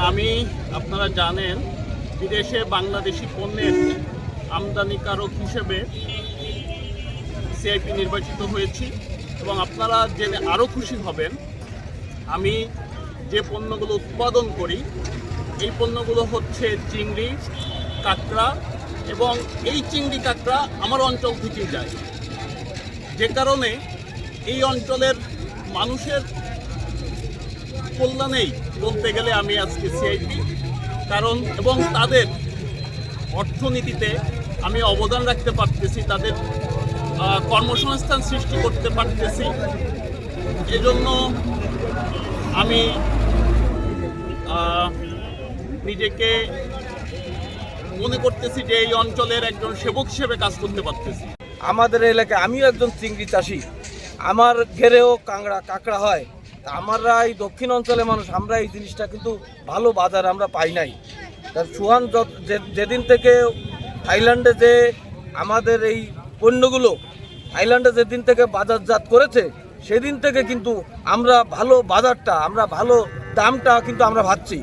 আমি আপনারা জানেন বিদেশে বাংলাদেশি পণ্যের আমদানিকারক হিসেবে সিআইপি নির্বাচিত হয়েছি এবং আপনারা জেনে আরও খুশি হবেন আমি যে পণ্যগুলো উৎপাদন করি এই পণ্যগুলো হচ্ছে চিংড়ি, কাঁকড়া এবং এই চিংড়ি কাঁকড়া আমার অঞ্চল থেকেই যায়, যে কারণে এই অঞ্চলের মানুষের কল্যাণেই বলতে গেলে আমি আজকে সিআইপি কারণ এবং তাদের অর্থনীতিতে আমি অবদান রাখতে পারতেছি, তাদের কর্মসংস্থান সৃষ্টি করতে পারতেছি। এজন্য আমি নিজেকে মনে করতেছি যে এই অঞ্চলের একজন সেবক হিসেবে কাজ করতে পারতেছি। আমাদের এলাকায় আমিও একজন চিংড়ি চাষি, আমার ঘেরেও কাঁকড়া হয়। আমরা এই দক্ষিণ অঞ্চলের মানুষ, আমরা এই জিনিসটা কিন্তু ভালো বাজার আমরা পাই নাই। তার সুহান যেদিন থেকে থাইল্যান্ডে যে আমাদের এই পণ্যগুলো থাইল্যান্ডে যেদিন থেকে বাজারজাত করেছে সেদিন থেকে কিন্তু আমরা ভালো বাজারটা, আমরা ভালো দামটা কিন্তু আমরা পাচ্ছি।